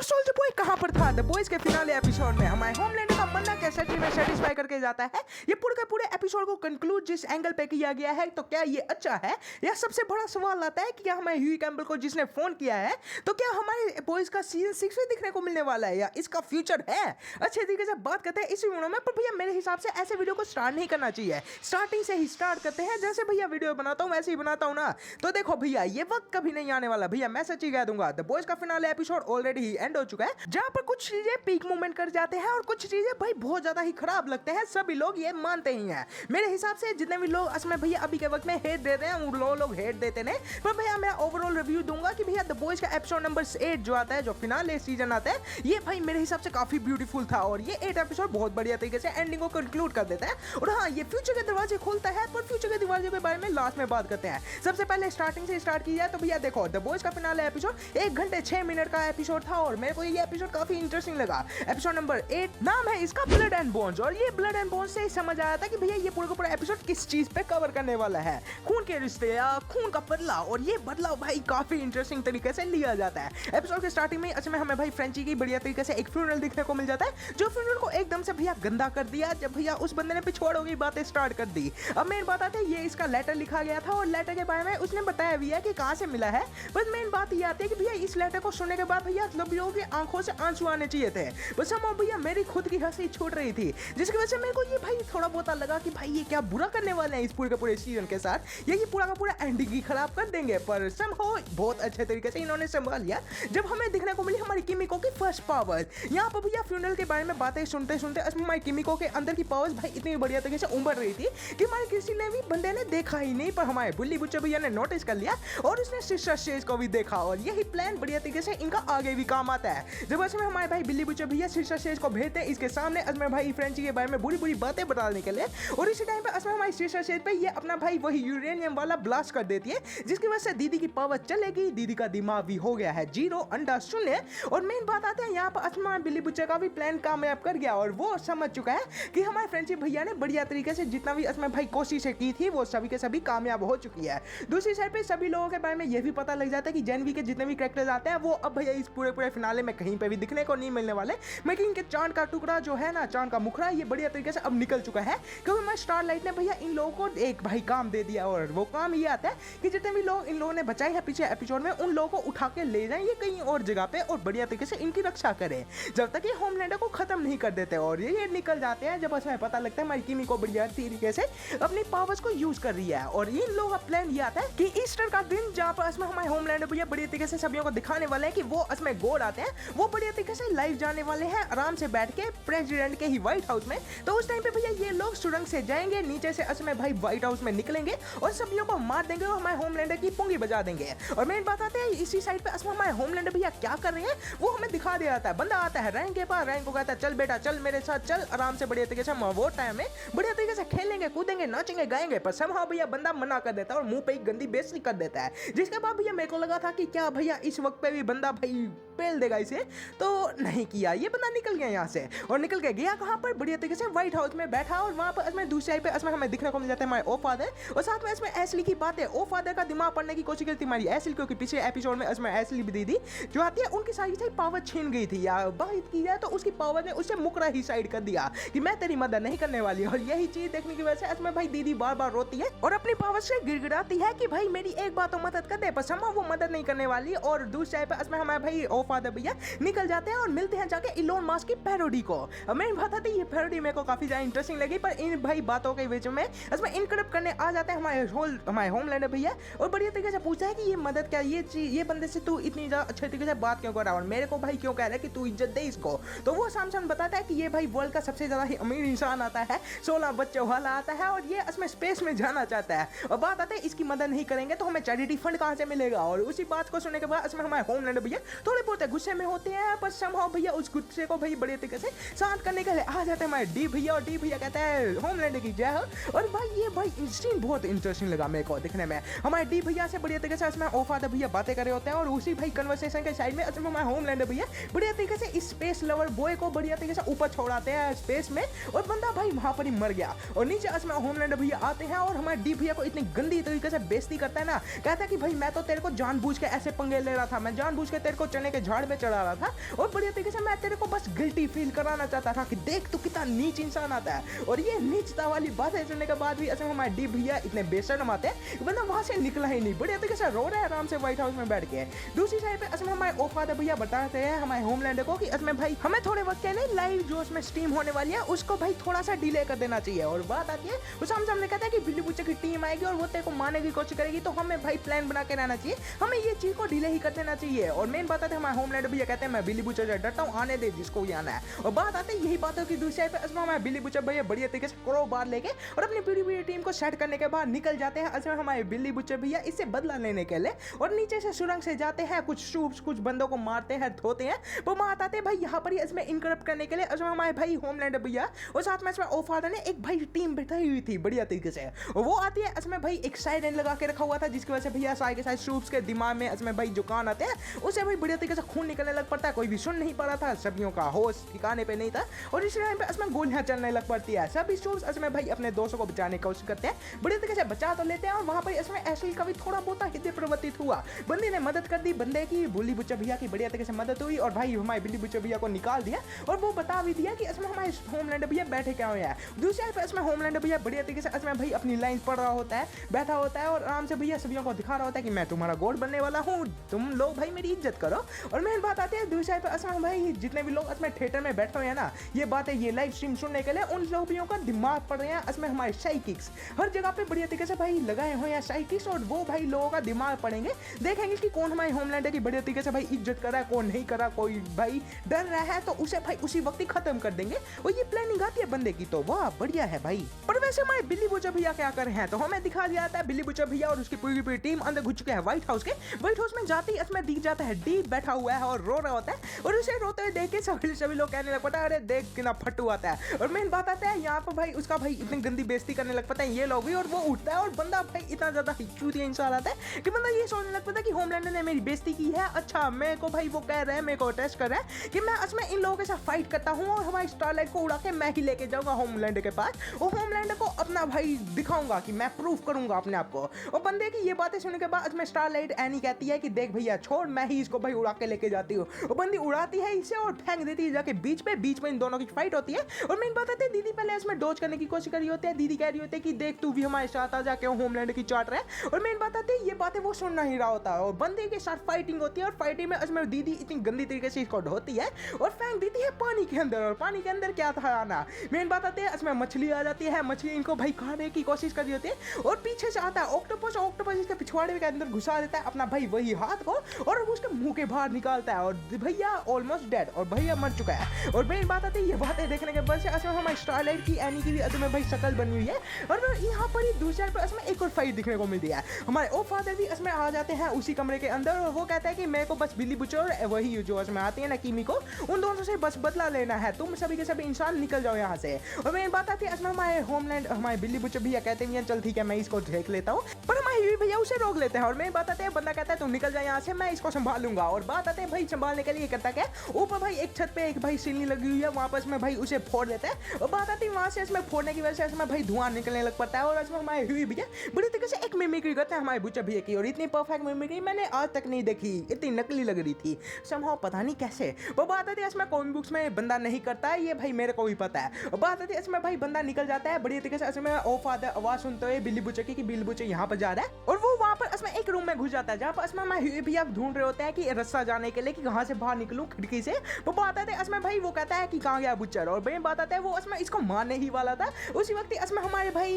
तो soldier boy कहाँ पर था द बॉयज के फिनाले एपिसोड में? हमारे होमलैंडर का मन्ना कैसे में सेटिस्फाई करके जाता है? ये पूरे के पूरे एपिसोड को कंक्लूड जिस एंगल पे किया गया है, तो क्या ये अच्छा है? या सबसे बड़ा सवाल आता है कि क्या हमारे ह्यूई कैम्पबेल को जिसने फोन किया है, तो क्या हमारे बॉयज का सीजन 6 में दिखने को मिलने वाला है या इसका फ्यूचर है? अच्छे तरीके से बात करते हैं इस वीडियो में। पर भैया मेरे हिसाब से ऐसे वीडियो को स्टार्ट नहीं करना चाहिए, स्टार्टिंग से ही स्टार्ट करते हैं। जैसे भैया वीडियो बनाता हूँ वैसे ही बनाता हूँ ना। तो देखो भैया, ये वक्त कभी नहीं आने वाला भैया, मैं सच्ची कह दूंगा। द बॉयज का finale episode already he and हो चुका है, जहां पर कुछ चीजें पीक मूवमेंट कर जाते हैं और कुछ चीजें भाई बहुत ज्यादा ही खराब लगते हैं। सभी लोग ये मानते ही हैं। मेरे हिसाब से जितने भी लोग असम भैया अभी के वक्त में हेट दे रहे हैं, वो लोग हेट देते नहीं। पर भैया मैं ओवरऑल रिव्यू दूंगा कि भैया द बॉयज का एपिसोड नंबर 8 जो आता है, जो फिनाले सीजन आता है, ये भाई मेरे हिसाब से काफी ब्यूटीफुल था और ये 8 एपिसोड बहुत बढ़िया तरीके से एंडिंग को कंक्लूड कर देता है। और हाँ, ये फ्यूचर के दरवाजे खोलता है, पर फ्यूचर के दरवाजे के बारे में लास्ट में बात करते हैं। सबसे पहले स्टार्टिंग से स्टार्ट किया तो भैया देखो, द बॉयज का फिनाले एपिसोड 1 घंटे 6 मिनट का एपिसोड था और मेरे को ये एपिसोड काफी इंटरेस्टिंग लगा। एपिसोड नंबर 8 नाम है इसका ब्लड एंड बोन्स, और ये ब्लड एंड बोन्स से समझ आया था कि भैया ये पूरा का पूरा एपिसोड किस चीज पे कवर करने वाला है। खून के रिश्ते या खून का बदलाव, और ये बदलाव भाई काफी इंटरेस्टिंग तरीके से लिया जाता है। एपिसोड के स्टार्टिंग में असम हमें भाई फ्रेंची की बढ़िया तरीके से एक फ्यूनरल दिखने को मिल जाता है, जो फ्यूनरल को एकदम से भैया गंदा कर दिया जब भैया उस बंदे ने पिछोड़ों की बातें स्टार्ट कर दी। अब मेन बात आती है, ये इसका लेटर लिखा गया था और लेटर के बारे में उसने बताया भी है कि कहां से मिला है। बस मेन बात ये आती है कि भैया इस लेटर को सुनने के बाद भैया सभी लोगों की आंखों से आंसू आने चाहिए थे। बस हम भैया मेरी खुद की हंसी छूट रही थी, जिसकी वजह से मेरे को ये भाई थोड़ा बहुत लगा कि भाई ये क्या बुरा करने वाले हैं इस पूरे के पूरे सीजन के साथ, ये पूरा का पूरा एंडिंग ही खराब कर देंगे। पर समहाउ बहुत अच्छे तरीके से इन्होंने संभाल लिया जब हमें दिखने को मिली हमारी किमिको की फर्स्ट पावर। यहाँ पर भैया फ्यूनरल के बारे में बातें सुनते सुनते हमारी किमिको के अंदर की पावर्स भाई इतनी बढ़िया तरीके से उभर रही थी कि हमारे किसी ने भी बंदे ने देखा ही नहीं, पर हमारे बुल्ली बुच्चे भैया ने नोटिस कर लिया और उसने सिस्टर स्टेज को भी देखा। और यही प्लान बढ़िया तरीके से इनका आगे भी काम आता है। जब असम हमारे भाई बिल्ली बुच्चे भैया सिस्टर स्टेज को भेजते हैं इसके सामने असम भाई फ्रेंची के बारे में बुरी बुरी बातें बताने के लिए, और इसी टाइम पे असम हमारी सिस्टर स्टेज पे ये अपना भाई वही यूरेनियम वाला ब्लास्ट कर देती है, जिसकी वजह से दीदी की पावर चलेगी। दीदी का दिमाग भी हो गया है 0 अंडा शून्य। और मेन बात आते हैं यहाँ पर असमा बिल्ली बुच्चे का भी प्लान कामयाब कर गया और वो समझ चुका है कि हमारे फ्रेंची भैया ने बढ़िया तरीके से जितना भी असम भाई कोशिशें की थी वो सभी के सभी कामयाब हो चुकी है। दूसरी साइड पे सभी लोगों के बारे में ये भी पता लग जाता है कि जेनवी के जितने भी कैरेक्टर्स आते हैं वो अब भैया इस पूरे फिनाले में कहीं पे भी दिखने को नहीं मिलने वाले। लेकिन इनके चांद का टुकड़ा जो है ना, चांद का मुखड़ा, ये बढ़िया तरीके से अब निकल चुका है, क्योंकि मैं स्टारलाइट ने भैया इन लोगों को एक भाई काम दे दिया। और वो काम ये आता है कि जितने भी लोग इन लोगों ने बचाए हैं पीछे एपिसोड में, उन लोगों को उठा के ले जाएं ये कहीं और जगह पे और बढ़िया तरीके से इनकी रक्षा करें जब तक ये होमलैंडर को खत्म नहीं कर देते। और ये निकल जाते हैं जब हमें पता लगता है हमारी किमिको बढ़िया तरीके से अपनी पावर्स को यूज कर रही है। और इन लोगों का प्लान ये आता है कि ईस्टर का दिन जहाँ पर असम हमारे होमलैंडर भैया बढ़िया तरीके से सभी को दिखाने वाले हैं कि वो असम गॉड आते हैं, वो बढ़िया तरीके से लाइव जाने वाले हैं आराम से बैठ के प्रेसिडेंट के ही व्हाइट हाउस में। तो उस टाइम पे भैया ये लोग सुरंग से जाएंगे, नीचे से असम भाई व्हाइट हाउस में निकलेंगे और सभी को मार देंगे और हमारे होमलैंडर की पुंगी बजा देंगे। और मेन बात आती है इसी साइड पे असम हमारे होमलैंडर भैया क्या कर रहे हैं वो हमें दिखा दिया जाता है। बंदा आता है रैंक के पास, रैंक को कहता है चल बेटा चल मेरे साथ चल, आराम से बढ़िया तरीके से वो टाइम में बढ़िया तरीके से खेलेंगे कूदेंगे नाचेंगे गाएंगे। पर समहाउ भैया बंदा मना कर देता है और मुंह पे एक गंदी बेइज्जती कर देता है, जिसके बाद भैया मेरे को लगा था कि क्या भैया इस वक्त पे भी बंदा भाई पेल देगा इसे, तो नहीं किया। ये बंदा निकल गया यहाँ से और निकल के गया कहाँ पर, बढ़िया तरीके से व्हाइट हाउस में बैठा। और वहाँ पर इसमें दूसरी साइड पे इसमें हमें दिखने को मिल जाता है हमारे ओ फादर, और साथ में इसमें एसली की बात है। ओ फादर का दिमाग पढ़ने की कोशिश करती हमारी एसली, क्योंकि पिछले एपिसोड में इसमें एसली भी दीदी जो आती है उनकी सारी पावर छीन गई थी, या बात की जाए तो उसकी पावर ने उससे मुकरा ही साइड कर दिया कि मैं तेरी मदद नहीं करने वाली। और यही चीज देखने की वजह से इसमें भाई दीदी बार बार रोती है और अपनी पावर से गिड़गिड़ाती है कि भाई मेरी एक बात तो मदद कर दे, पर समहाउ वो मदद नहीं करने वाली। और दूसरी साइड पे इसमें हमारे भाई ओ फादर भैया निकल जाते हैं और मिलते हैं जाके इलोन मस्क की पैरोडी को। मेन बात आती है ये पैरोडी मेरे को काफी ज्यादा इंटरेस्टिंग लगी, पर इन भाई बातों के बीच में इसमें इनकरप्ट करने आ जाते हैं हमारे होमलैंडर भैया और बढ़िया तरीके से पूछता है कि ये मदद क्या, ये बंदे से तू इतनी ज्यादा अच्छे तरीके से बात क्यों कर रहा है और मेरे को भाई क्यों कह रहा है कि तू इज्जत दे इसको। तो वो सामने बताता है कि ये भाई वर्ल्ड का सबसे ज्यादा ही अमीर इंसान आता है, 16 बच्चों वाला आता है और ये इसमें स्पेस में जाना चाहता है। और बात आती है इसकी मदद नहीं करेंगे तो हमें चैरिटी फंड कहां से मिलेगा। और उसी बात को सुनने के बाद इसमें हमारे होमलैंडर भैया थोड़े बहुत गुस्से में होते हैं, पर समहाउ भैया उस गुस्से को भाई बड़े तरीके से शांत करने के लिए आ जाते हैं हमारे डी भैया। और डी भैया कहता है होमलैंडर की जय हो। और भाई ये भाई सीन बहुत इंटरेस्टिंग लगा मेरे को देखने में। हमारे डी भैया से बढ़िया तरीके से इसमें ओ फादर भैया बातें कर रहे होते हैं और उसी भाई कन्वर्सेशन के साइड में इसमें हमारे होमलैंडर होमलैंडर भैया बढ़िया तरीके से इस स्पेस लवर बॉय को बढ़िया तरीके से ऊपर छोड़ाते हैं स्पेस में, और बंदा भाई वहां पर ही मर गया। और नीचे इसमें होमलैंडर भैया आते हैं और हमारे डी भैया को इतनी गंदी तरीके से बेइज्जती करता है ना, कहता है कि भाई मैं तो तेरे को जानबूझ के ऐसे पंगे ले रहा था, मैं जानबूझ के तेरे को चने के झाड़ में चढ़ा रहा था, और बढ़िया तरीके से मैं तेरे को बस गिल्टी फील कराना चाहता था कि देख तू कितना नीच इंसान आता है। और ये नीचता वाली बातें सुनने के बाद भी असम हमारे डी भैया इतने बेशर्म आते हैं, बंदा वहां से निकला ही नहीं, बढ़िया तरीके से रो रहा है आराम से व्हाइट हाउस में बैठ के। दूसरी साइड पे असम हमारे ओ फादर भैया बताते हैं हमारे होमलैंडर को कि असम भाई हमें थोड़े वक्त के लिए लाइव जो उसमें स्ट्रीम होने वाली है उसको भाई थोड़ा सा डिले कर देना चाहिए। और बात आती है उस हम सामने कहता है कि बिल्ली बुच्चे की टीम आएगी और वो तेरे को मारने की कोशिश करेगी, तो हमें भाई प्लान बना के रहना चाहिए, हमें ये चीज को डिले ही कर देना चाहिए। और मेन बात आती है हमारे होमलैंडर भैया कहते हैं मैं बिल्ली बुच्चे से डरता हूँ, आने दे जिसको भी आना है। और बात आती है यही बातों की दूसरी साइड पे असम हमारे बिल्ली बुच्चे भैया बढ़िया तरीके से करो बार लेके और अपनी पूरी टीम को सेट करने के बाद निकल जाते हैं असम हमारे बिल्ली बुच्चे भैया इससे बदला लेने के लिए, और नीचे से सुरंग से जाते हैं, कुछ शूप्स कुछ बंदों को मारते हैं धोते हैं, वो मार आते हैं भाई यहाँ पर ही इसमें इनकरप्ट करने के लिए असम हमारे भाई होमलैंडर भैया और साथ में इसमें ओ फादर ने एक भाई टीम बैठाई हुई थी बढ़िया तरीके से, और वो आती है इसमें भाई एक साइरेन लगा के रखा हुआ था जिसकी वजह से भैया सारे के सारे शूप्स के दिमाग में इसमें भाई जो कान आते हैं उसे भाई बढ़िया तरीके से खून निकलने लग पड़ता है, कोई भी सुन नहीं पा रहा था, सभियों का होश ठिकाने पे नहीं था, और इस टाइम पे इसमें गोलियां चलने लग पड़ती है। सभी शूप्स इसमें भाई अपने दोस्तों को बचाने की कोशिश करते हैं, बढ़िया तरीके से बचा तो लेते हैं, और वहां पर इसमें ऐसे कभी थोड़ा बहुत हृदय परिवर्तित हुआ, बंदे ने मदद कर दी, बंदे की बिल्ली बुच्चा भैया की बढ़िया तरीके से मदद हुई, और भाई हमारे बिल्ली बुच्चा भैया को निकाल दिया, और वो बता भी दिया कि इसमें हमारे होमलैंडर भैया बैठे क्या हुए हैं। दूसरी साइड पे इसमें होमलैंडर भैया बढ़िया तरीके से इसमें भाई अपनी लाइन पढ़ रहा होता है, बैठा होता है, और आराम से भैया सभी को दिखा रहा होता है कि मैं तुम्हारा गॉड बनने वाला हूँ, तुम लोग भाई मेरी इज्जत करो। और मेन बात आती है दूसरी साइड पे इसमें भाई जितने भी लोग इसमें थिएटर में बैठे हुए हैं ना, ये बातें ये लाइव स्ट्रीम सुनने के लिए उन लोगों का दिमाग पड़ रहे हैं इसमें हमारे साइकिक्स हर जगह पे बढ़िया तरीके से भाई लगाए हुए हैं साइकिक्स, और वो भाई लोगों का दिमाग पड़ेंगे, देखेंगे कि कौन हमारे होमलैंडर की बढ़िया तरीके से भाई इज्जत कर रहा है, कौन नहीं कर रहा, कोई भाई डर रहा है तो उसे भाई उसी वक्त ही खत्म कर देंगे, और ये प्लानिंग आती है बंदे की, तो वाह बढ़िया है भाई। पर वैसे हमारे बिल्ली बुच्चा भैया क्या कर रहे हैं, तो हमें दिखा दिया जाता है बिल्ली बुच्चा भैया और उसकी पूरी टीम अंदर घुस चुके हैं व्हाइट हाउस के। व्हाइट हाउस में जाते ही इसमें दिख जाता है डी बैठा हुआ है और रो रहा होता है, और उसे रोते हुए देख के सभी लोग कहने लग पड़ता है अरे देख कितना फट्टू आता है। और मेन बात आता है यहाँ पर भाई उसका भाई इतनी गंदी बेइज्जती करने लग पड़ता है ये लोग भी, और वो उठता है और बंदा भाई इतना ज्यादा चूतिया इंसान आता है कि बंदा ये सोचने लग पड़ता है कि होमलैंडर ने मेरी बेइज्जती की है, अच्छा मेरे को भाई वो कह रहे हैं, मेरे को टेस्ट कर रहे हैं कि मैं इसमें इन लोगों के साथ फाइट करता हूँ, और हमारी स्टारलाइट को उड़ा के मैं ही लेके जाऊंगा होमलैंडर के पास, और होमलैंडर को अपना भाई दिखाऊंगा कि मैं प्रूफ करूंगा अपने आप को। और बंदे की ये बातें सुनने के बाद इसमें स्टारलाइट एनी कहती है कि देख भैया छोड़, मैं ही इसको भाई उड़ा के लेके जाती हूँ, और बंदी उड़ाती है इसे और फेंक देती है जाके बीच में इन दोनों की फाइट होती है। और मेन बात आती है दीदी पहले इसमें डॉज करने की कोशिश कर रही होती है, दीदी कह रही होती है कि देख तू भी हमारे साथ आ जाके होमलैंडर की चाट रहा है, और मेन बात आती है ये बातें वो सुन नहीं रहा होता है, और बंदे के साथ फाइटिंग होती है, और फाइटिंग में इसमें दीदी इतनी गंदी तरीके से इसको ढोती है और फेंक देती है पानी के अंदर, और पानी के अंदर क्या था आना, मेन बात आती है इसमें मछली आ जाती है, मछली इनको भाई खाने की कोशिश कर रही होती है, और पीछे से आता है ऑक्टोपस, ऑक्टोपस इसके पिछवाड़े के अंदर घुसा देता है अपना भाई वही हाथ को, और उसके मुंह के बाहर निकालता है, और भैया ऑलमोस्ट डेड, और भैया मर चुका है। और मेन बात आती है ये बातें देखने के बाद से असम हमारी स्टारलाइट की एनी की भी अदम में भाई शक्ल बनी हुई है, और यहाँ पर ही दूसरे पर इसमें एक और फाइट दिखने को मिलती है, हमारे ओ फादर भी इसमें आ जाते हैं उसी कमरे के अंदर, और वो कहता है कि मेरे को बस बिल्ली बुच्चे और वही जो इसमें आती है ना कीमी को, उन दोनों से बस बदला लेना है, तुम सभी के सभी इंसान निकल जाओ यहाँ से। और मेन बात आती है इसमें हमारे होमलैंड हमारे बिल्ली बुच्चे भैया कहते हैं चल ठीक है मैं इसको देख लेता हूँ, पर हमारे भैया उसे रोक लेते हैं, और मेन बात आती है बंदा कहता है तुम निकल जाए यहाँ से, मैं इसको संभालूंगा। और बात आते हैं भाई संभालने के लिए करता क्या, ऊपर भाई एक छत पे एक भाई सीढ़ी लगी हुई है, वहाँ पर इसमें भाई उसे फोड़ देते हैं, और बात आती है वहाँ से इसमें फोड़ने की वजह से इसमें भाई धुआं निकलने लग पड़ता है, और इसमें हमारे हुई भैया बड़ी तरीके से एक मिमिक्री करते हैं हमारे बुच्चा भैया की, और इतनी परफेक्ट मिमिक्री मैंने आज तक नहीं देखी, इतनी नकली लग रही थी समहाउ पता नहीं कैसे। वो बात आती है इसमें कॉमिक बुक्स में बंदा नहीं करता है, ये भाई मेरे को भी पता है। और बात आती है इसमें भाई बंदा निकल जाता है बढ़िया तरीके से, इसमें ओ फादर आवाज सुनते हुए बिल्ली बुच्चे की कि बिल्ली बुच्चे यहाँ पर जा रहा है, और वो वहाँ पर इसमें एक रूम में घुस जाता है जहाँ पर इसमें हमारे भैया ढूंढ रहे होते हैं कि रास्ता जाने के लिए कि कहाँ से बाहर निकलूं खिड़की से। वो बात आते हैं इसमें भाई वो कहता है कि कहाँ गया बुच्चर, और भाई बात आता है वो इसमें इसको मारने ही वाला था, उसी वक्त इसमें हमारे भाई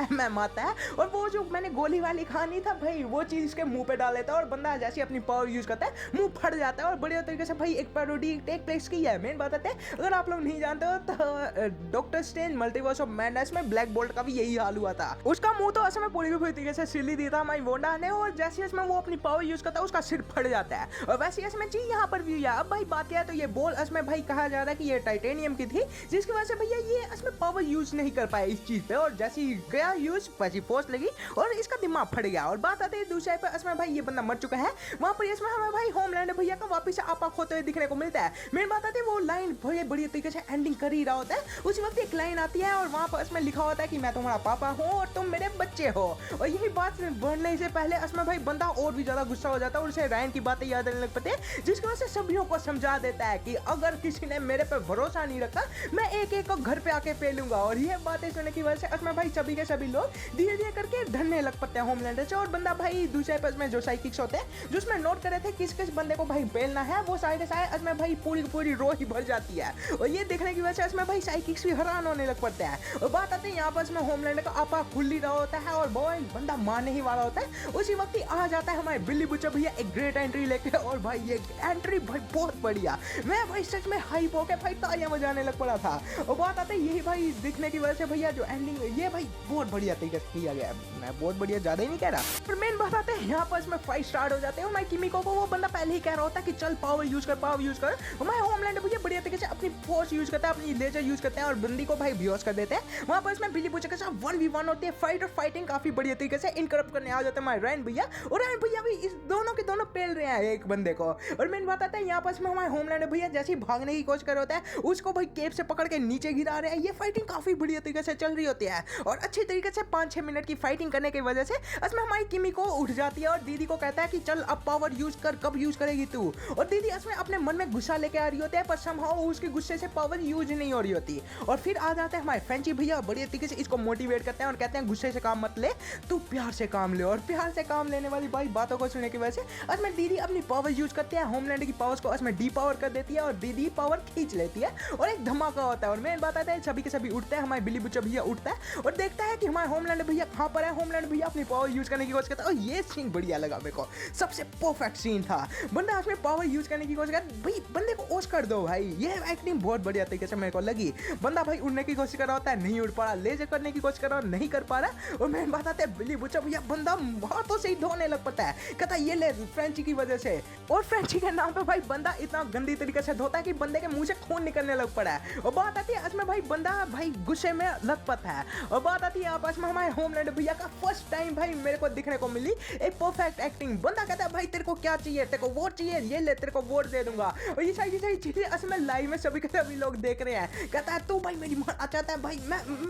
एमएम आता है, और वो जो मैंने गोली वाली खानी था भाई वो चीज इसके मुंह पे डाल देता है, और बंदा जैसे अपनी पावर यूज करता है मुंह फट जाता है, और बढ़िया तरीके से भाई एक पैरोडी टेक प्लेस की है। मेन बात आते हैं अगर आप लोग नहीं जानते हो तो doctor strange multiverse of madness में ब्लैक बोल्ट का भी यही हाल हुआ था, उसका मुंह तो असल में पूरी तरीके से सिली दी था हमारी डालने और जैसे इसमें वो अपनी पावर यूज करता है उसका सिर फट जाता है। और वैसे इसमें जी यहाँ पर भी है। अब भाई बात क्या है, तो ये बॉल इसमें भाई कहा जा रहा है कि ये टाइटेनियम की थी, जिसकी वजह से भैया ये इसमें पावर यूज नहीं कर पाया इस चीज पे, और जैसे ही गया यूज वैसी फोर्स लगी और इसका दिमाग फट गया। और बात आती है दूसरे पे, इसमें भाई ये बंदा मर चुका है। वहां पर इसमें हमें भाई होमलैंडर भैया का वापस से आपा खोते हुए दिखने को मिलता है। मेन बात आती है वो लाइन भैया बड़ी तरीके से एंडिंग कर ही रहा होता है, उसी वक्त एक लाइन आती है और वहां पर इसमें लिखा होता है कि मैं तुम्हारा पापा हूँ और तुम मेरे बच्चे हो। और यही बात बढ़ने से पहले इसमें भाई बंदा और भी ज्यादा गुस्सा हो जाता है और उसे रायन की बातें याद आने लग पड़ती है, जिसकी वजह से सभी को समझा देता है कि अगर किसी ने मेरे पे भरोसा नहीं रखा मैं एक एक को घर पे आके पेलूंगा। और ये बातें सुनने की वजह से इसमें भाई सभी के सभी लोग धीरे धीरे करके ढलने लग पड़ते हैं होमलैंडर से। और बंदा भाई दूसरे पे इसमें जो साइकिक्स होते हैं जो उसमें नोट करे थे किस किस बंदे को भाई पेलना है, वो सारे इसमें भाई पूरी पूरी रो ही भर जाती है। और ये देखने की वजह से इसमें भाई साइकिक्स भी हैरान होने लग पड़ते हैं। और बात आती है यहाँ पर इसमें होमलैंडर का आपा खुल ही रहा होता है और बॉय बंदा मारने ही वाला होता है, उसी वक्त ही आ जाता है हमारे बिल्ली बुच्चा भैया एक ग्रेट एंट्री लेके। और भाई ये एंट्री भाई बहुत बढ़िया, मैं भाई सच में हाइप होके भाई तालियां बजाने लग पड़ा था। और बात आती है यही भाई दिखने की वजह से भैया जो एंडिंग ये भाई बहुत बढ़िया तरीके से किया गया है। मैं बहुत बढ़िया ज्यादा ही नहीं कह रहा। पर मेन बात आते हैं यहाँ पर इसमें फाइट स्टार्ट हो जाते हैं। हमारे किमिको को वो बंदा पहले ही कह रहा होता है कि चल पावर यूज कर पावर यूज कर। हमारे होमलैंडर भैया बढ़िया तरीके से अपनी फोर्स यूज करता है, अपनी लेजर यूज करते हैं और बंदी को भाई बेहोश कर देते हैं। वहां पर इसमें बिल्ली बुच्चा के साथ 1v1 होती है फाइट, और फाइटिंग काफी बढ़िया तरीके से इनकरप्ट करने आ जाते हैं हमारे रायन भैया। और रायन भैया भी इस दोनों के दोनों पेल रहे हैं एक बंदे को। और मेन बात आता है यहाँ पर हमारे होमलैंडर भैया जैसे ही भागने की कोशिश कर होता है उसको भाई केप से पकड़ के नीचे गिरा रहे हैं। ये फाइटिंग काफी बढ़िया तरीके से चल रही होती है और अच्छी तरीके से 5-6 मिनट की फाइटिंग करने की वजह से इसमें हमारी किमी को उठ जाती है और दीदी को कहता है कि चल अब पावर यूज कर, कब यूज करेगी तू। और दीदी इसमें अपने मन में गुस्सा लेके आ रही होती है पर समहाउ उसके गुस्से से पावर यूज नहीं हो रही होती। और फिर आ जाते हैं हमारे फ्रेंची भैया बढ़िया तरीके से इसको मोटिवेट करते हैं और कहते हैं गुस्से से काम मत ले, तू प्यार से काम ले। और प्यार से काम लेने वाली भाई बातों को सुनने की वजह से इसमें दीदी अपनी पावर यूज करती है, होमलैंडर की पावर्स को इसमें डी पावर कर देती है और दीदी पावर खींच लेती है और एक धमाका होता है। और मेन बात आता है सभी के सभी उठते हैं, हमारे बिल्ली बुच्चा भैया उठता है और देखता है कि हमारे होमलैंडर भैया कहां पर है। होमलैंडर भैया अपनी पावर यूज करने की कोशिश करता है और ये सीन बढ़िया लगा मेरे को, सबसे परफेक्ट सीन था। बंदा उसमें पावर यूज करने की कोशिश कर, भाई बंदे को ऑस्कर दो भाई, ये एक्टिंग बहुत बढ़िया तरीके से मेरे को लगी। बंदा भाई उड़ने की कोशिश कर रहा होता है, नहीं उड़ पा रहा, लेजर करने की कोशिश कर रहा नहीं कर पा रहा। और मेन बात आते हैं बिल्ली बुच्चा भैया बंदा हाथों से ही धोने लग पड़ता है, कहता है ये ले फ्रेंची की वजह से। और फ्रेंची के नाम पे भाई बंदा इतना गंदी तरीके से धोता है कि बंदे के मुंह से खून निकलने लग पड़ा है। और बात आती है इसमें भाई बंदा भाई गुस्से में लग पड़ता है। और बात आती है आपस में हमारे होमलैंडर भैया का फर्स्ट टाइम भाई मेरे को दिखने को मिली एक परफेक्ट एक्टिंग। बंदा कहता है भाई तेरे को क्या चाहिए, तेरे को वोट चाहिए, ये ले तेरे को वोट दे दूंगा। और ये सारी चीजें इसमें लाइव में सभी के सभी लोग देख रहे हैं। कहता है तू भाई मेरी मारना चाहता है, भाई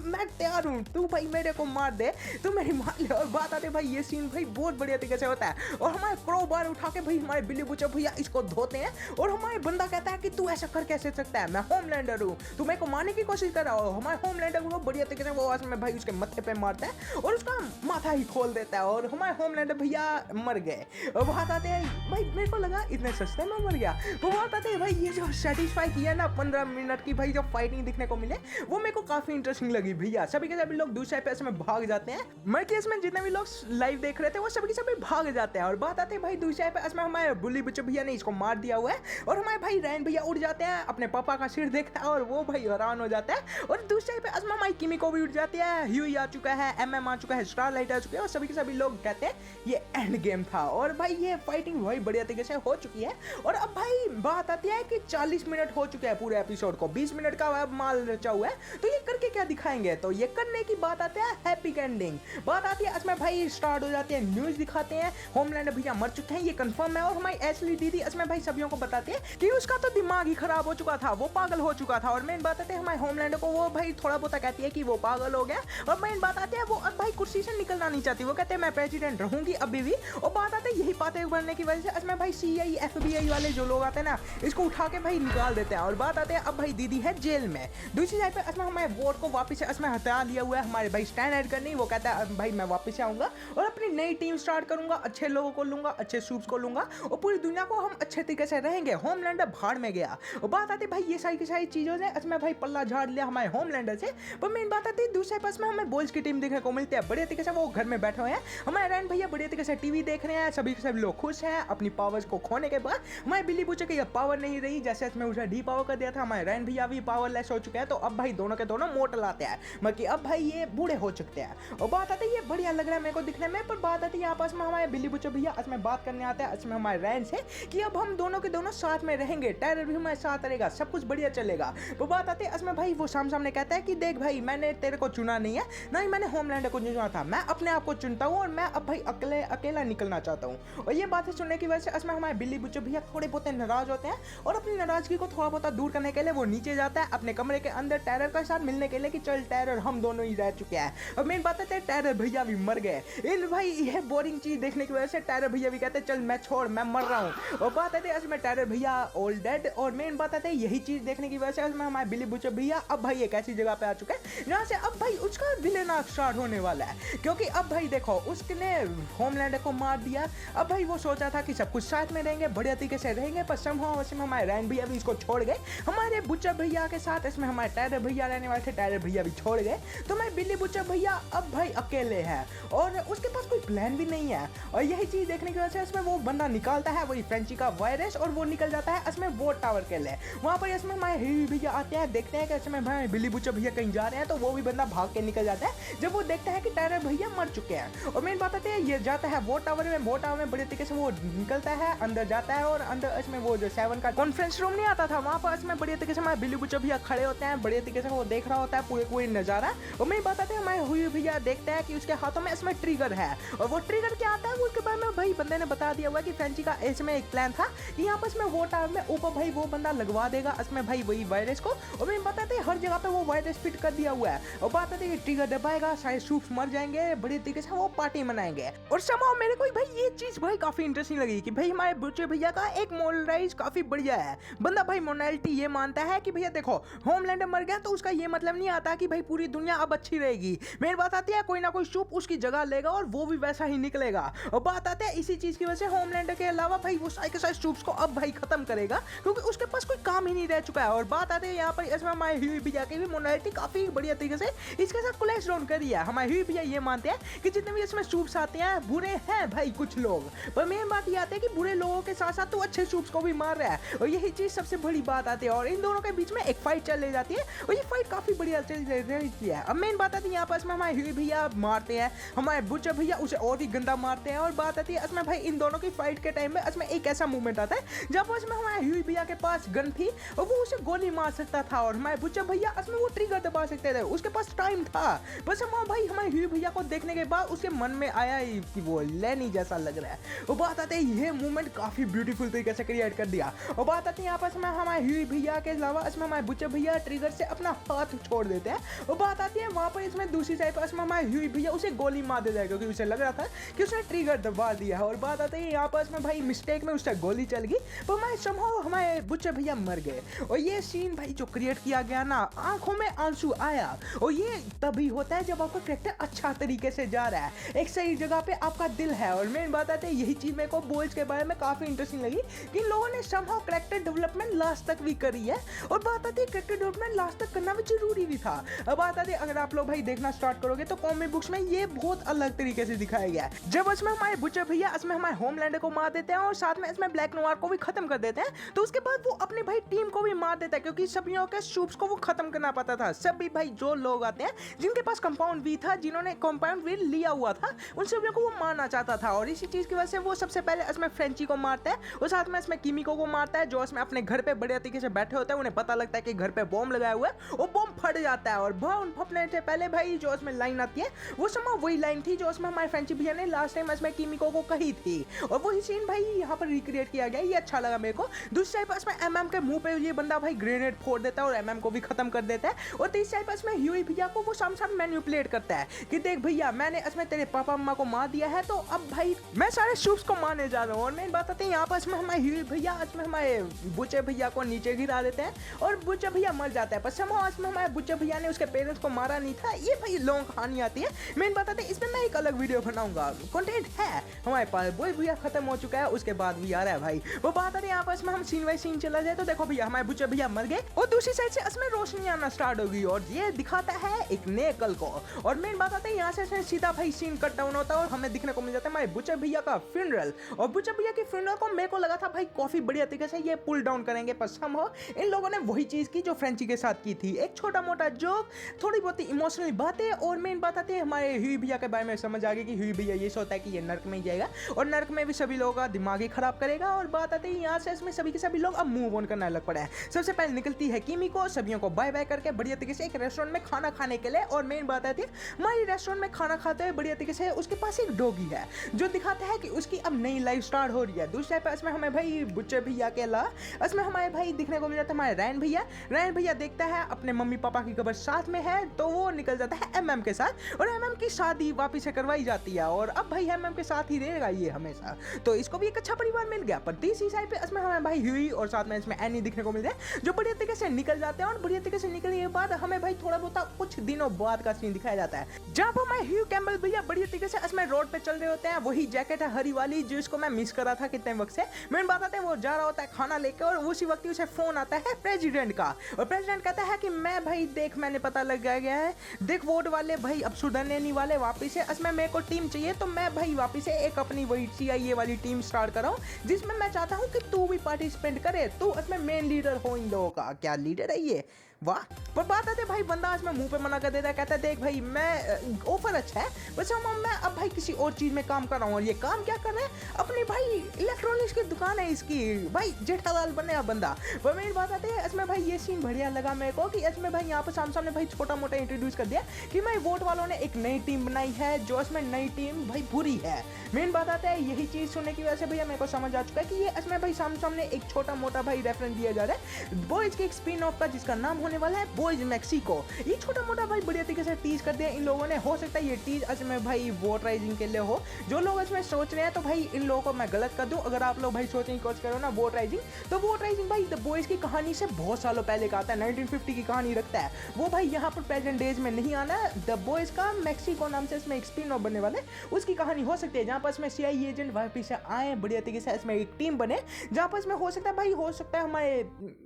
मैं तैयार हूँ, तू भाई मेरे को मार दे, तू मेरी मार ले। और बात आती है भाई ये सीन भाई बहुत बढ़िया तरीके से होता है और हमारे क्रोबार उठा के भाई हमारे बिल्ली बुच्चा भैया इसको धोते हैं। और हमारे बंदा कहता है कि तू ऐसा कर कैसे सकता है, मैं होमलैंडर हूँ, तू मेरे को मारने की कोशिश कर रहा हो। हमारे होमलैंडर को बढ़िया तरीके से वो में भाई उसके मत्थे पे मारता है और उसका माथा ही खोल देता है और हमारे होमलैंडर भैया मर गए। और बात आते हैं भाई मेरे को लगा इतने सस्ते में मर गया। तो बात आते हैं भाई ये जो सेटिस्फाई किया ना 15 मिनट की भाई जो फाइटिंग दिखने को मिले वो मेरे को काफी इंटरेस्टिंग लगी भैया। सभी के सभी लोग दूसरे पैसे में भाग जाते हैं, मैं केस में जितने भी लोग लाइव देख रहे थे वो सभी के सभी भाग जाते हैं। और बात आते हैं भाई दूसरे पैसे में हमारे बुल्ली बुच्चे भैया ने इसको मार दिया हुआ है और हमारे भाई रायन भैया उड़ जाते हैं, अपने पापा का सिर देखता है और वो भाई हैरान हो जाता है। और दूसरे पे असमा हमारी किमी को भी उड़ जाती है, ह्यूई आ चुका है, एमएम आ चुका है, स्टारलाइट आ चुके हैं और सभी के सभी लोग कहते हैं ये एंड गेम था। और भाई ये फाइटिंग भाई बढ़िया तरीके से हो चुकी है। और अब भाई बात आती है कि 40 मिनट हो चुके हैं पूरे एपिसोड को, 20 मिनट का अब माल रचा हुआ है, तो ये करके क्या दिखाएंगे। तो ये करने की बात आती है हैप्पी एंडिंग, बात आती है इसमें भाई स्टार्ट हो जाती है, न्यूज दिखाते हैं होमलैंडर भैया मर चुके हैं ये कंफर्म है। और हमारी एशली दीदी इसमें भाई सभी को बताते हैं कि उसका तो दिमाग ही खराब हो चुका था, वो पागल हो चुका था। और मेन बात आती है हमारे होमलैंडर को वो भाई थोड़ा बहुत कहती है कि वो पागल हो गया। और मेन बात आती है वो अब भाई कुर्सी से निकलना नहीं चाहती, वो कहते हैं मैं प्रेसिडेंट रहूंगी अभी भी। और बात आती है यही बातें बढ़ने की वजह से इसमें भाई सीआई FBI वाले जो लोग आते हैं ना इसको उठा के भाई निकाल देते हैं। और बात आते हैं अब भाई दीदी है जेल में। दूसरी साइड पे इसमें हमारे वोट को वापस से इसमें हटा लिया हुआ है हमारे भाई स्टैंड एड करनी, वो कहता है भाई मैं वापस आऊंगा और अपनी नई टीम स्टार्ट करूंगा, अच्छे लोगों को लूंगा, अच्छे सूप्स को लूंगा और पूरी दुनिया को हम अच्छे तरीके से रहेंगे। होमलैंडर भाड़ में गया। और बात आती है भाई ये सारी की सारी चीजों से इसमें भाई पल्ला झाड़ लिया हमारे होमलैंडर से। पर मेन बात आती है दूसरे पास में हमें बॉयज की टीम देखने को मिलती है, बढ़िया तरीके से वो घर में बैठे हुए हैं, हमारे रैन भैया बढ़िया तरीके से टीवी देख रहे हैं, सभी के सभी लोग खुश हैं अपनी पावर्स को खोने के बाद। हमारे बिल्ली बुच्चे की पावर नहीं रही, जैसे इसमें उसे डी पावर कर दिया था, हमारे रैन भैया भी पावरलेस हो चुके हैं। तो अब भाई दोनों के दोनों मोटल आते हैं, मतलब अब भाई ये बूढ़े हो चुके हैं। और बात आती है ये बढ़िया लग रहा है मेरे को दिखने में, पर बात आती है यहाँ पास में हमारे बिल्ली बुच्चे भैया इसमें बात करने आते हैं इसमें हमारे रैन से कि अब हम दोनों के दोनों साथ में रहेंगे, टेरर भी हमारे साथ रहेगा, सब कुछ बढ़िया चलेगा। वो बात आती है इसमें भाई वो सामने कहता है कि देख भाई मैंने तेरे को चुना नहीं है, ना ही मैंने होमलैंडर को चुना था, मैं अपने आप को चुनता हूँ और मैं अब भाई अकेला निकलना चाहता हूँ। और ये बातें सुनने की वजह से इसमें हमारे बिल्ली बुच्चे भैया थोड़े बहुत नाराज होते हैं और अपनी नाराजगी को थोड़ा बहुत दूर करने के लिए वो नीचे जाता है अपने कमरे के अंदर टेरर के साथ मिलने के लिए कि चल टेरर हम दोनों ही रह चुके हैं। और मेन बात है टेरर भैया भी मर गए। इन भाई यह बोरिंग चीज देखने की वजह से टेरर भैया भी कहते हैं चल मैं छोड़ मैं मर रहा हूँ। और बात आती है इसमें टेरर भैया ऑल डेड। और मेन बात आती है यही चीज देखने की वजह से इसमें हमारे बिल्ली बुच्चे भैया अब भाई एक ऐसी जगह पे आ चुके हैं जहाँ से अब भाई उसका विलेन आर्क स्टार्ट होने वाला है, क्योंकि अब भाई देखो उसने होमलैंडर को मार दिया। अब भाई वो सोचा था कि सब कुछ साथ में रहेंगे, बढ़िया तरीके से रहेंगे, पर समहाउ उसमें हमारे रैन भैया भी इसको छोड़ गए। हमारे बुच्चा भैया के साथ इसमें हमारे टेरर भैया रहने वाले थे, टेरर भैया भी छोड़ गए। तो मैं बिल्ली बुच्चा भैया अब भाई अकेले है और उसके पास कोई प्लान भी नहीं है। और यही चीज देखने की वजह से इसमें वो बंदा निकालता है वही फ्रेंची का वायरस और वो निकल जाता है इसमें वो टावर के लिए। वहां पर इसमें हमारे हीरो भैया आते हैं, देखते हैं कि इसमें भाई बिल्ली बुच्चा भैया कहीं जा रहे हैं, तो वो भी बंदा भाग के निकल जाता है जब वो देखता है कि टेरर भैया मर चुके हैं। और मेन बात आती है ये जाता है वो टावर में बड़े तरीके से वो निकलता है, अंदर जाता है और अंदर इसमें वो जो 7 का कॉन्फ्रेंस रूम नहीं आता था वहां पर इसमें बढ़िया तरीके से हमारे बिल्ली बुच्चा भैया खड़े होते हैं, बढ़िया तरीके से वो देख रहा होता है पूरे नजारा। और मेन बात आती है हमारे हुई भैया देखते हैं कि उसके हाथों में इसमें ट्रिगर है और वो ट्रिगर क्या आता है वो उसके बारे में भाई बंदे ने बता दिया हुआ है कि फ्रेंची का इसमें एक प्लान था कि यहाँ पर इसमें वो टावर में ऊपर भाई वो बंदा लगवा देगा इसमें भाई वही वायरस को। और मैं बताते हर जगह पे वो वायरस फिट कर दिया हुआ है और बात आती है ट्रिगर दबाएगा सारे सूप्स मर जाएंगे, बड़े तरीके से वो पार्टी मनाएंगे। और समहाउ मेरे को भाई ये चीज भाई काफी इंटरेस्टिंग लगी कि भाई हमारे बुच्चे भैया का एक मोरलाइज काफी बढ़िया है। बंदा भाई मोरलिटी ये मानता है कि भैया देखो होमलैंडर मर गया तो उसका ये मतलब नहीं आता कि भाई पूरी दुनिया अब अच्छी रहेगी। मेरी बात आती है कोई ना कोई सूप उसकी जगह लेगा और वो भी वैसा ही निकलेगा। और बात आती है इसी चीज की वजह से होमलैंडर के अलावा भाई वो सारे के सारे सूप्स को अब भाई खत्म करेगा क्योंकि उसके पास कोई काम ही नहीं रह चुका है। और बात आती है यहाँ पर इसमें हमारे ह्यूई भैया की भी मोरलिटी काफी बढ़िया तरीके से इसके साथ कोलैप्स डाउन करी है। हमारे ह्यूई भैया ये मानते हैं कि जितने भी इसमें सूप्स आते हैं बुरे हैं भाई कुछ लोग, पर मेन बात ये आती है कि बुरे लोगों के साथ साथ तो अच्छे सूप्स को भी मार रहा है और यही चीज सबसे बड़ी बात आती है। और इन दोनों के बीच में एक फाइट चल जाती है और ये फाइट काफी बढ़िया चल रही है। अब मेन बात आती है यहाँ पर इसमें हमारे ह्यूई भैया मारते हैं, हमारे बुच्चा भैया उसे और भी गंदा मारते हैं। और बात आती है इसमें भाई इन दोनों की फाइट के टाइम में इसमें एक ऐसा मूवमेंट आता है जब इसमें हमारे ह्यूई भैया के पास गन थी और वो उसे गोली मार सकता था और हमारे बुच्चा भैया इसमें वो ट्रिगर दबा सकते थे, उसके पास टाइम था। बस हम भाई हमारे ह्यूई भैया को देखने के बाद उसके मन में आया कि वो लेनी जैसा लग रहा है। वो बात आती है ये मूवमेंट काफी ब्यूटीफुल तरीके से क्रिएट कर दिया। और बात आती है यहाँ पर हमारे ह्यूई भैया के अलावा इसमें हमारे बुच्चा भैया ट्रिगर से अपना हाथ छोड़ देते हैं। और बात आती है वहां पर इसमें दूसरी साइड पर हमारे ह्यूई भैया उसे गोली मार देता है क्योंकि उसे लग रहा था कि उसने ट्रिगर दबा दिया है। और बात आती है यहाँ पर इसमें भाई मिस्टेक में उससे गोली चल गई पर हमारे बुच्चे भैया मर गए। और ये सीन भाई जो क्रिएट किया गया ना आंखों में आंसू आया। और ये तभी होता है जब आपका कैरेक्टर अच्छा तरीके से जा रहा है, एक सही जगह पे आपका दिल है। और मेन बात आती है यही चीज मेरे को बोल्स के बारे में काफी इंटरेस्टिंग लगी कि इन लोगों ने समहाउ कैरेक्टर डेवलपमेंट लास्ट तक भी करी है। और बात आती है कैरेक्टर डेवलपमेंट लास्ट तक करना भी जरूरी भी था। अब बात आती है अगर आप लोग भाई देखना स्टार्ट करोगे तो कॉमिक बुक्स में ये बहुत अलग तरीके से दिखाया गया है। जब इसमें हमारे बुच्चे भैया इसमें हमारे होमलैंडर को मार देते हैं और साथ में इसमें ब्लैक नोवार को भी खत्म कर देते हैं, तो उसके बाद वो अपने भाई टीम को भी मार देता है क्योंकि सभी के सूप्स को वो खत्म करना पड़ता था। सभी भाई जो लोग आते हैं जिनके पास कंपाउंड वी था, जिन्होंने कंपाउंड वी लिया हुआ था, उन सभी को वो मारना चाहता था। और इसी चीज की वजह से वो सबसे पहले इसमें फ्रेंची को मारता है और साथ में इसमें किमिको को मारता है जो इसमें अपने घर पे बढ़िया तरीके से बैठे होते हैं। उन्हें पता लगता है कि घर पे बॉम्ब लगाया हुआ है और बॉम्ब फट जाता है। और बॉम्ब फटने से पहले भाई जो इसमें लाइन आती है वो समय वही लाइन थी जो इसमें हमारे फ्रेंची भैया ने लास्ट टाइम इसमें किमिको को कही थी और वही सीन भाई यहाँ पर रिक्रिएट किया गया। ये अच्छा लगा मेरे को। दूसरी साइड पर इसमें एमएम के मुंह पे ये बंदा भाई ग्रेनेड फोड़ देता है और एमएम को भी खत्म कर देता है। और तीसरी साइड पर इसमें ह्यूई भैया को वो सामने मैनिपुलेट करता है कि देख भैया मैंने इसमें तेरे पापा मम्मा को मार दिया है तो अब भाई मैं सारे सूप्स को मारने जा रहा हूँ। और मेन बात आती है यहाँ पर इसमें हमारे ह्यूई भैया इसमें हमारे बुच्चे भैया को नीचे गिरा देते हैं और बुच्चे भैया मर जाता है। पर समहाउ इसमें हमारे बुच्चे भैया ने उसके पेरेंट्स को मारा नहीं था। ये भाई लॉन्ग कहानी आती है। मेन बात आती है इसमें मैं एक अलग वीडियो बनाऊंगा, कंटेंट है हमारे पास। वो भैया खत्म हो चुका है उसके बाद भी आ रहा है भाई। वो बात आती है यहाँ पर इसमें हम सीन बाई सीन चला जाए तो देखो भैया हमारे बुच्चे भैया मर गए और दूसरी साइड से इसमें रोशनी आना स्टार्ट होगी और ये दिखाता है एक नए कल को। और मेन बात आती है यहाँ से सीधा भाई सीन कट डाउन होता है और हमें दिखने को मिल जाता है हमारे बुच्चे भैया का फ्यूनरल। और बुच्चे भैया की फ्यूनरल को मेरे को लगा था भाई काफी बढ़िया तरीके से ये पुल डाउन करेंगे, पर समहाउ इन लोगों ने वही चीज की जो फ्रेंची के साथ की थी, एक छोटा मोटा जोक, थोड़ी बहुत इमोशनल बातें। और मेन बात आती है हमारे ह्यूई भैया के बारे में समझ आ गई आगे कि हुई भैया ये सोचता है कि ये नर्क में ही जाएगा और नर्क में भी सभी लोगों का दिमाग ही खराब करेगा। और बात आती है यहाँ से इसमें सभी के सभी लोग अब मूव ऑन करना अलग पड़ा है। सबसे पहले निकलती है किमिको सभियों को बाय बाय करके बढ़िया तरीके से एक रेस्टोरेंट में खाना खाने के लिए। और मेन बात आती है हमारी रेस्टोरेंट में खाना खाते हुए बढ़िया तरीके से उसके पास एक डॉगी है जो दिखाता है कि उसकी अब नई लाइफ स्टार्ट हो रही है। दूसरे पे इसमें हमें भाई बुच्चे भैया के अलावा इसमें हमारे भाई दिखने को मिल जाता है हमारे रैन भैया देखता है अपने मम्मी पापा की खबर साथ में है तो वो निकल जाता है एमएम के साथ और एमएम की शादी वापिस से करवाई जाती है और अब भाई एमएम के साथ ही रहेगा ये हमेशा। तो इसको भी एक अच्छा परिवार मिल गया। पर तीसरी साइड पे इसमें हमें भाई ह्यूई और साथ में इसमें एनी दिखने को मिल रहा है जो बढ़िया तरीके से निकल जाते हैं। और बढ़िया तरीके से निकलने के बाद हमें भाई थोड़ा बहुत कुछ दिनों बाद का सीन दिखाया जाता है जहाँ पर हमारे ह्यू कैम्बल भैया बढ़िया तरीके से इसमें रोड पे चल रहे होते हैं। वही जैकेट है हरी वाली जो इसको मैं मिस कर रहा था कितने वक्त से। मेन बात आते हैं वो जा रहा होता है खाना लेकर और उसी वक्त उसे फोन आता है प्रेसिडेंट का और प्रेसिडेंट कहता है कि मैं भाई देख मैंने पता लग गया है देख वोट वाले भाई अब सुधरने नहीं वाले वापिस से इसमें मेरे को टीम चाहिए तो मैं भाई वापिस से एक अपनी वही CIA वाली टीम स्टार्ट कर रहा हूँ जिसमें मैं चाहता हूँ कि तू भी पार्टिसिपेट करे तू इसमें मेन लीडर हो इन लोगों का। क्या लीडर है ये वाह। पर बात आते भाई बंदा इसमें मुंह पे मना कर देता है कहता है देख भाई मैं ऑफर अच्छा है बस मैं अब भाई किसी और चीज में काम कर रहा हूँ। और ये काम क्या कर रहा है अपनी भाई इलेक्ट्रॉनिक्स की दुकान है इसकी भाई जेठालाल बने बंदा। पर मेरी बात आती है इसमें भाई ये सीन बढ़िया लगा मेरे को कि इसमें भाई यहाँ पर सामने भाई छोटा मोटा इंट्रोड्यूस कर दिया कि भाई वोट वालों ने एक नई टीम बनाई है जो इसमें नई टीम भाई बुरी है। मेन बात आता है यही चीज सुनने की वजह से भैया मेरे को समझ आ चुका है कि ये इसमें भाई सामने एक छोटा मोटा भाई रेफरेंस दिया जा रहा है बॉयज के एक स्पिन ऑफ का जिसका नाम होने वाला है बॉयज मैक्सिको। ये छोटा मोटा भाई बढ़िया तरीके से टीज कर दिया इन लोगों ने। हो सकता है ये टीज इसमें भाई वोट राइजिंग के लिए हो जो लोग इसमें सोच रहे हैं तो भाई इन लोगों को मैं गलत कर दूं। अगर आप लोग भाई सोचने की कोशिश करो ना वोट राइजिंग तो वोट राइजिंग भाई द बॉयज की कहानी से बहुत सालों पहले का आता है 1950 की कहानी रखता है वो भाई यहाँ पर प्रेजेंट डेज में नहीं आना है। द बॉयज का मैक्सिको नाम से इसमें एक स्पिन ऑफ बनने वाले उसकी कहानी हो सकती है जहाँ पर इसमें CIA एजेंट वापिस से आए बढ़िया तरीके से इसमें एक टीम बने जहाँ पर इसमें हो सकता है भाई हो सकता है हमारे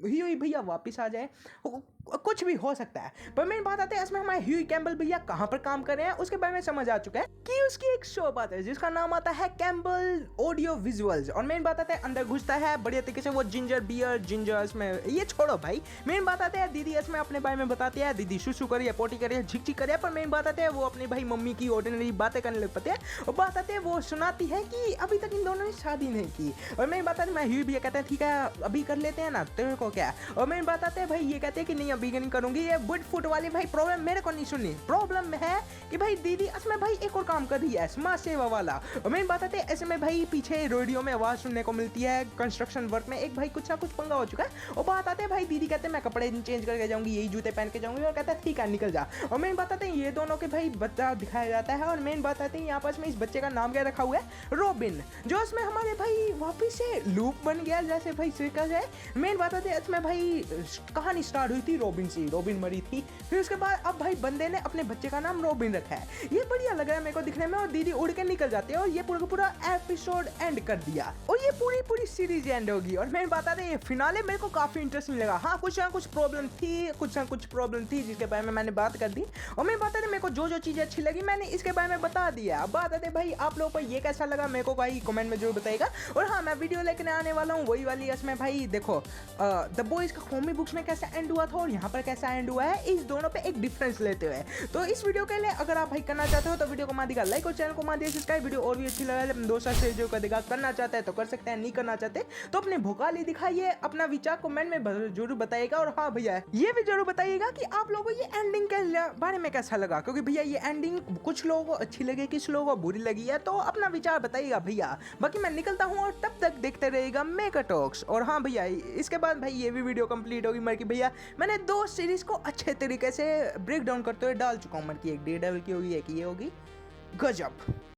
ह्यूई भैया वापिस आ जाए कुछ भी हो सकता है। पर मेन बात आती है इसमें हमारे ह्यूई कैम्बल भैया कहाँ पर काम कर रहे हैं उसके बारे में समझ आ चुका है कि उसकी एक शॉप आता है जिसका नाम आता है कैम्बल ऑडियो विजुअल्स। और मेन बात आता है अंदर घुसता है बढ़िया तरीके से वो जिंजर इसमें ये छोड़ो भाई। मेन बात आती है दीदी इसमें अपने बारे में बताती है दीदी सुसु करिए पोटी करिए झिक करिए। पर मेन बात आती है वो अपनी भाई मम्मी की ऑर्डिनरी बातें करने लग पाते हैं और बात आती है वो सुनाती है कि अभी तक इन दोनों ने शादी नहीं की। और मेन बात आती है मैं ह्यूई भैया कहते हैं ठीक है अभी कर लेते हैं ना तेरे को क्या। और मेन बात आती है भाई ये कहते हैं कि नहीं अभी नहीं करूंगी ये बुट फुट वाली भाई प्रॉब्लम मेरे को नहीं सुननी। प्रॉब्लम है कि भाई दीदी इसमें भाई एक और काम कर रही है समाज सेवा वाला। और मेन बात आती है ऐसे में भाई पीछे रेडियो में आवाज सुनने को मिलती है कंस्ट्रक्शन वर्क में एक भाई कुछ ना कुछ पंगा हो चुका है। और बात आते हैं भाई दीदी कहते हैं मैं कपड़े चेंज करके जाऊंगी यही जूते पहन के जाऊंगी और कहता है ठीक है निकल जा। और मेन बात आते हैं ये दोनों के भाई बच्चा दिखाया जाता है। और मेन बात आती है यहाँ पर इस बच्चे का नाम क्या रखा हुआ है रॉबिन जो इसमें हमारे भाई वापिस से लूप बन गया जैसे भाई सर्कस है। मेन बात आती है इसमें भाई कहानी स्टार्ट हुई थी रॉबिन से रॉबिन मरी थी फिर उसके बाद अब भाई बंदे ने अपने बच्चे का नाम रॉबिन रखा है। ये बढ़िया लग रहा है मेरे को दिखने में। और दीदी उड़ के निकल जाती है और ये पूरा एपिसोड एंड कर दिया और ये पूरी सीरीज एंड होगी। और मैं बता दें ये फिनाले मेरे को काफी इंटरेस्टिंग लगा। हाँ कुछ ना कुछ प्रॉब्लम थी जिसके बारे में मैंने बात कर दी। और मैं बता दें मेरे को जो चीजें अच्छी लगी मैंने इसके बारे में बता दिया। अब बात आते भाई आप लोगों को ये कैसा लगा मेरे को भाई कमेंट में जरूर बताइएगा। और हाँ मैं वीडियो लेकर आने वाला हूँ वही वाली इसमें भाई देखो द बॉयज का कॉमिक बुक्स में कैसा एंड हुआ था और यहाँ पर कैसा एंड हुआ है इस दोनों पे एक डिफरेंस लेते हुए। तो इस वीडियो के लिए अगर आप भाई करना चाहते हो तो वीडियो को मार देगा लाइक और चैनल को मार दिया सब्सक्राइब। वीडियो और भी अच्छी लगा दोस्तों से जो कर देगा करना चाहते हैं तो कर सकते हैं नहीं करना चाहते तो अपने भोकाली दिखाइए अपना विचार कमेंट में जरूर बताइएगा। और हाँ भैया ये भी जरूर बताइएगा कि आप लोगों को ये एंडिंग के बारे में कैसा लगा क्योंकि भैया ये एंडिंग कुछ लोगों को अच्छी लगी कुछ लोगों को बुरी लगी है तो अपना विचार बताइएगा भैया। बाकी मैं निकलता हूँ और तब तक देखते रहेगा मेगा टॉक्स। और हाँ भैया इसके बाद भाई ये भी वीडियो कंप्लीट होगी मर की भैया मैंने 2 सीरीज को अच्छे तरीके से ब्रेक डाउन करते हुए डाल चुका हूँ। मर की एक डेयरडेविल की होगी एक ये होगी गजब।